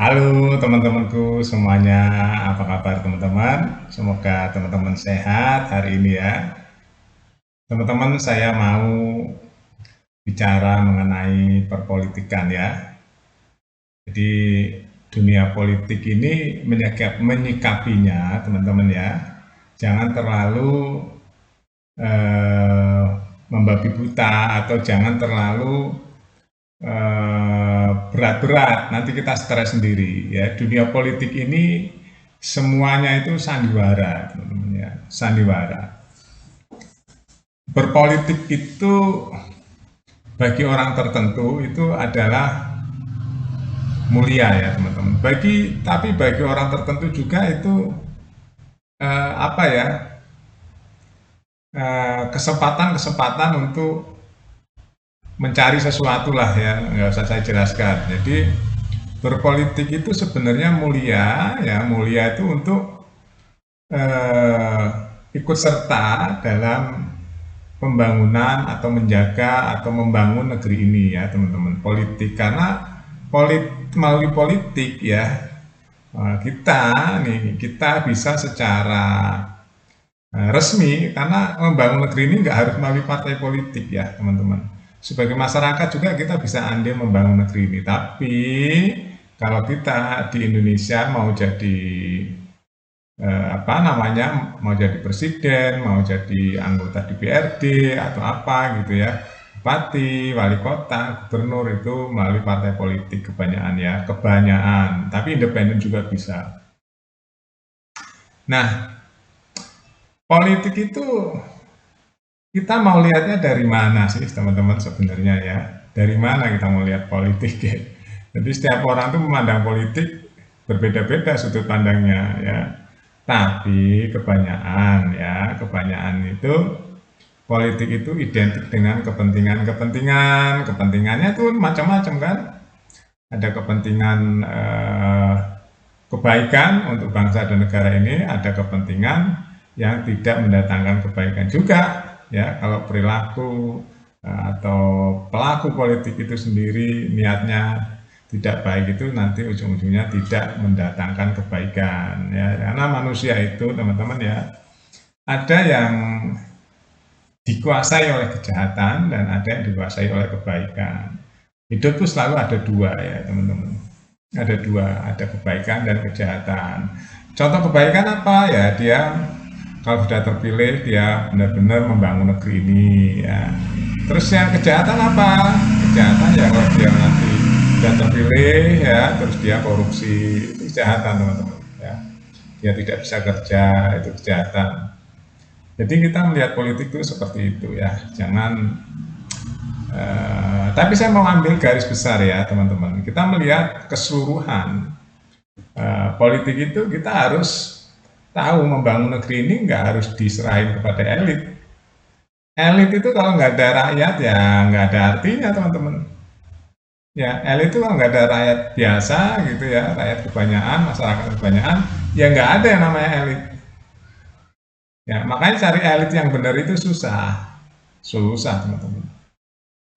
Halo teman-temanku semuanya, apa kabar teman-teman? Semoga teman-teman sehat hari ini ya. Teman-teman, saya mau bicara mengenai perpolitikan ya. Jadi dunia politik ini menyikapinya teman-teman ya. Jangan terlalu eh, membabi buta atau jangan terlalu berat-berat, nanti kita stres sendiri ya. Dunia politik ini semuanya itu sandiwara teman-teman ya, sandiwara. Berpolitik itu bagi orang tertentu itu adalah mulia ya teman-teman, bagi orang tertentu juga itu apa ya, kesempatan-kesempatan untuk mencari sesuatu lah ya, nggak usah saya jelaskan. Jadi berpolitik itu sebenarnya mulia ya, mulia itu untuk eh, ikut serta dalam pembangunan atau menjaga atau membangun negeri ini ya teman-teman. Politik karena melalui politik ya, kita bisa secara resmi karena membangun negeri ini nggak harus melalui partai politik ya teman-teman. Sebagai masyarakat juga kita bisa andil membangun negeri ini. Tapi kalau kita di Indonesia mau jadi apa namanya, mau jadi presiden, mau jadi anggota DPRD atau apa gitu ya, bupati, wali kota, gubernur itu melalui partai politik kebanyakan ya, kebanyakan. Tapi independen juga bisa. Nah, politik itu kita mau lihatnya dari mana sih teman-teman sebenarnya ya? Dari mana kita mau lihat politik ya? Jadi setiap orang tuh memandang politik berbeda-beda sudut pandangnya ya. Tapi kebanyakan itu politik itu identik dengan kepentingan-kepentingan. Kepentingannya tuh macam-macam kan? Ada kepentingan kebaikan untuk bangsa dan negara ini, ada kepentingan yang tidak mendatangkan kebaikan juga ya. Kalau perilaku atau pelaku politik itu sendiri niatnya tidak baik, itu nanti ujung-ujungnya tidak mendatangkan kebaikan ya. Karena manusia itu teman-teman ya, ada yang dikuasai oleh kejahatan dan ada yang dikuasai oleh kebaikan. Hidup itu selalu ada dua ya teman-teman, ada dua, ada kebaikan dan kejahatan. Contoh kebaikan apa ya? Dia kalau sudah terpilih dia benar-benar membangun negeri ini ya. Terus yang kejahatan apa? Kejahatan ya kalau dia nanti sudah terpilih ya, terus dia korupsi, itu kejahatan teman-teman ya. Dia tidak bisa kerja, itu kejahatan. Jadi kita melihat politik itu seperti itu ya. Jangan tapi saya mau ambil garis besar ya teman-teman. Kita melihat keseluruhan politik itu, kita harus tahu membangun negeri ini nggak harus diserahin kepada elit. Elit itu kalau nggak ada rakyat ya nggak ada artinya teman-teman. Ya elit itu kalau nggak ada rakyat biasa gitu ya, rakyat kebanyakan, masyarakat kebanyakan, ya nggak ada yang namanya elit. Ya makanya cari elit yang benar itu susah, susah teman-teman.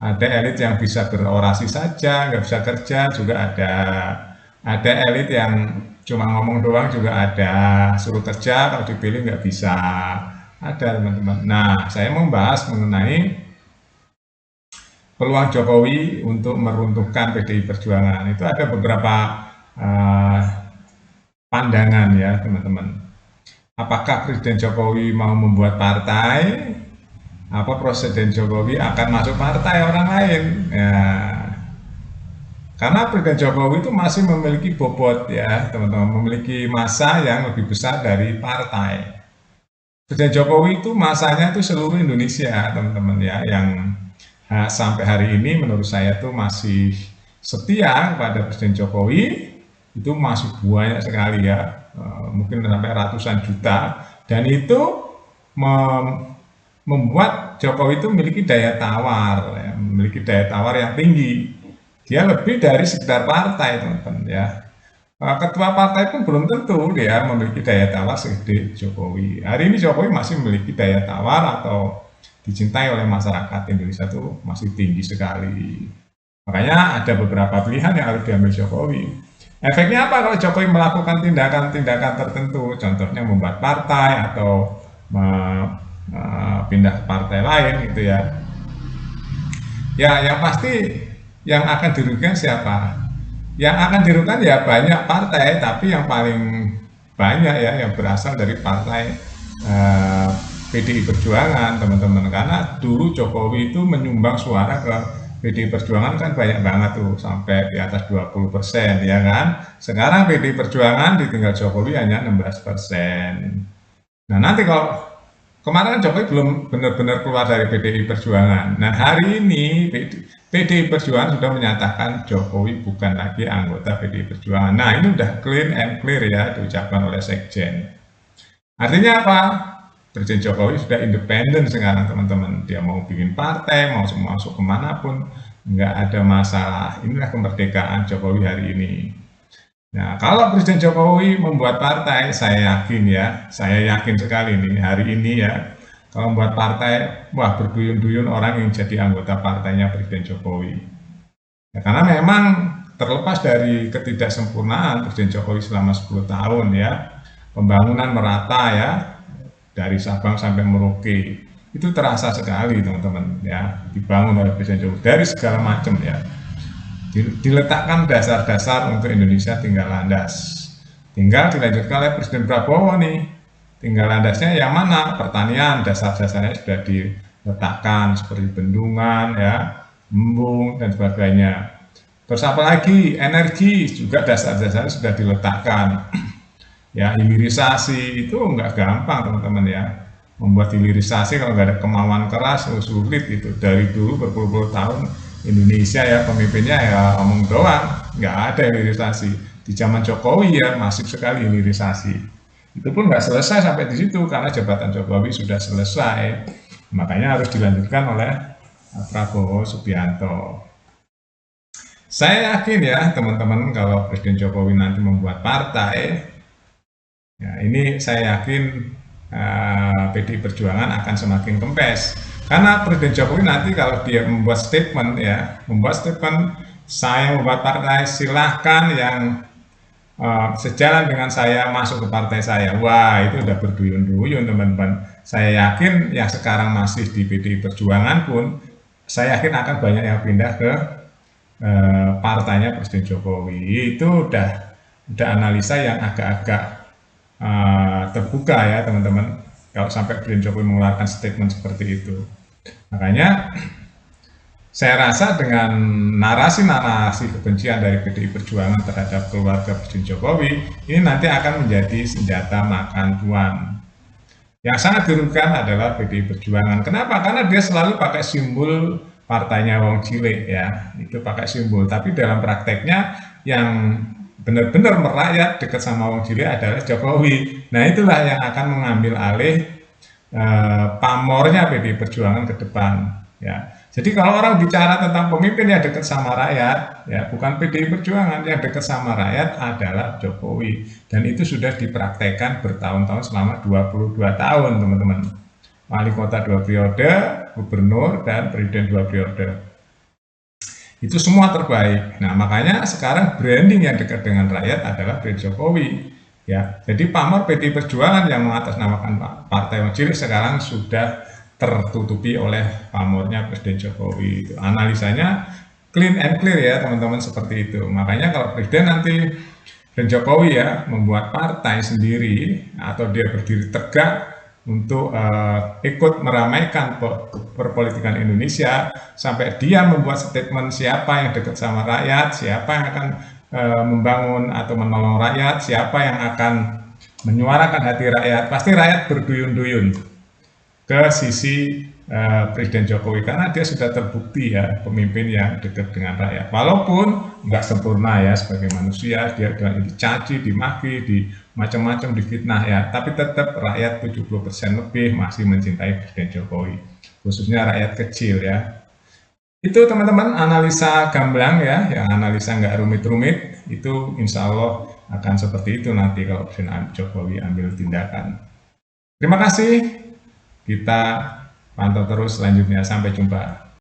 Ada elit yang bisa berorasi saja, nggak bisa kerja juga ada. Ada elit yang cuma ngomong doang juga ada, suruh kerja kalau dipilih nggak bisa. Ada teman-teman. Nah, saya mau bahas mengenai peluang Jokowi untuk meruntuhkan PDI Perjuangan. Itu ada beberapa uh, pandangan ya teman-teman. Apakah Presiden Jokowi mau membuat partai? Apa Presiden Jokowi akan masuk partai orang lain? Ya, karena Presiden Jokowi itu masih memiliki bobot ya teman-teman, memiliki masa yang lebih besar dari partai. Presiden Jokowi itu masanya itu seluruh Indonesia teman-teman ya, yang sampai hari ini menurut saya tuh masih setia pada Presiden Jokowi itu masih banyak sekali ya, mungkin sampai ratusan juta, dan itu membuat Jokowi itu memiliki daya tawar ya, memiliki daya tawar yang tinggi. Dia lebih dari sekedar partai teman-teman ya. Ketua partai pun belum tentu dia memiliki daya tawar segede Jokowi. Hari ini Jokowi masih memiliki daya tawar atau dicintai oleh masyarakat Indonesia itu masih tinggi sekali. Makanya ada beberapa pilihan yang harus diambil Jokowi. Efeknya apa kalau Jokowi melakukan tindakan-tindakan tertentu, contohnya membuat partai atau pindah ke partai lain gitu ya. Ya, yang pasti yang akan dirugikan siapa? Yang akan dirugikan ya banyak partai, tapi yang paling banyak ya yang berasal dari partai eh, PDI Perjuangan, teman-teman. Karena dulu Jokowi itu menyumbang suara ke PDI Perjuangan kan banyak banget tuh, sampai di atas 20% ya kan. Sekarang PDI Perjuangan ditinggal Jokowi hanya 16%. Nah, nanti kalau kemarin kan Jokowi belum benar-benar keluar dari PDI Perjuangan. Nah, hari ini PDI Perjuangan sudah menyatakan Jokowi bukan lagi anggota PDI Perjuangan. Nah, ini udah clean and clear ya diucapkan oleh Sekjen. Artinya apa? Presiden Jokowi sudah independen sekarang, teman-teman. Dia mau bikin partai, mau masuk kemanapun, nggak ada masalah. Inilah kemerdekaan Jokowi hari ini. Nah, kalau Presiden Jokowi membuat partai, saya yakin sekali nih hari ini ya, kalau membuat partai, wah berduyun-duyun orang yang jadi anggota partainya Presiden Jokowi. Ya, karena memang terlepas dari ketidaksempurnaan Presiden Jokowi selama 10 tahun ya, pembangunan merata ya, dari Sabang sampai Merauke, itu terasa sekali teman-teman ya, dibangun oleh Presiden Jokowi dari segala macam ya. Diletakkan dasar-dasar untuk Indonesia tinggal landas. Tinggal dilanjutkan oleh Presiden Prabowo nih. Tinggal landasnya yang mana? Pertanian, dasar-dasarnya sudah diletakkan seperti bendungan, ya, embung dan sebagainya. Terus apa lagi? Energi juga dasar-dasarnya sudah diletakkan. Ya, hilirisasi itu nggak gampang teman-teman ya. Membuat hilirisasi kalau nggak ada kemauan keras sulit itu. Dari dulu berpuluh-puluh tahun Indonesia ya pemimpinnya ya omong doang, nggak ada hilirisasi. Di zaman Jokowi ya masif sekali hilirisasi. Itu pun nggak selesai sampai di situ karena jabatan Jokowi sudah selesai. Makanya harus dilanjutkan oleh Prabowo Subianto. Saya yakin ya teman-teman kalau Presiden Jokowi nanti membuat partai, ya ini saya yakin PDI Perjuangan akan semakin kempes. Karena Presiden Jokowi nanti kalau dia membuat statement saya membuat partai, silahkan yang sejalan dengan saya masuk ke partai saya. Wah, itu udah berduyun-duyun teman-teman. Saya yakin yang sekarang masih di PDI Perjuangan pun, saya yakin akan banyak yang pindah ke partainya Presiden Jokowi. Itu udah analisa yang agak-agak terbuka ya teman-teman. Kalau sampai Presiden Jokowi mengeluarkan statement seperti itu. Makanya saya rasa dengan narasi-narasi kebencian dari PDI Perjuangan terhadap keluarga Presiden Jokowi, ini nanti akan menjadi senjata makan tuan. Yang sangat dirugikan adalah PDI Perjuangan. Kenapa? Karena dia selalu pakai simbol partainya Wong Cilik ya, itu pakai simbol. Tapi dalam prakteknya yang benar-benar merakyat dekat sama Wong Cilik adalah Jokowi. Nah itulah yang akan mengambil alih pamornya PDI Perjuangan ke depan. Ya, jadi kalau orang bicara tentang pemimpin yang dekat sama rakyat, ya bukan PDI Perjuangan, yang dekat sama rakyat adalah Jokowi. Dan itu sudah dipraktekkan bertahun-tahun selama 22 tahun, teman-teman. Wali kota 2 periode, gubernur, dan presiden 2 periode. Itu semua terbaik. Nah, makanya sekarang branding yang dekat dengan rakyat adalah Presiden Jokowi. Ya, jadi pamor PDI Perjuangan yang mengatasnamakan Partai Wong Cilik sekarang sudah tertutupi oleh pamornya Presiden Jokowi. Itu analisanya clean and clear ya teman-teman, seperti itu. Makanya kalau Presiden nanti Presiden Jokowi ya membuat partai sendiri atau dia berdiri tegak untuk ikut meramaikan perpolitikan Indonesia, sampai dia membuat statement siapa yang dekat sama rakyat, siapa yang akan membangun atau menolong rakyat, siapa yang akan menyuarakan hati rakyat, pasti rakyat berduyun-duyun ke sisi Presiden Jokowi karena dia sudah terbukti ya pemimpin yang dekat dengan rakyat. Walaupun nggak sempurna ya sebagai manusia, dia dicaci, dimaki, di macam-macam difitnah ya, tapi tetap rakyat 70% lebih masih mencintai Presiden Jokowi, khususnya rakyat kecil ya. Itu teman-teman analisa gamblang ya, yang analisa nggak rumit-rumit, itu insya Allah akan seperti itu nanti kalau Presiden Jokowi ambil tindakan. Terima kasih, kita pantau terus selanjutnya, sampai jumpa.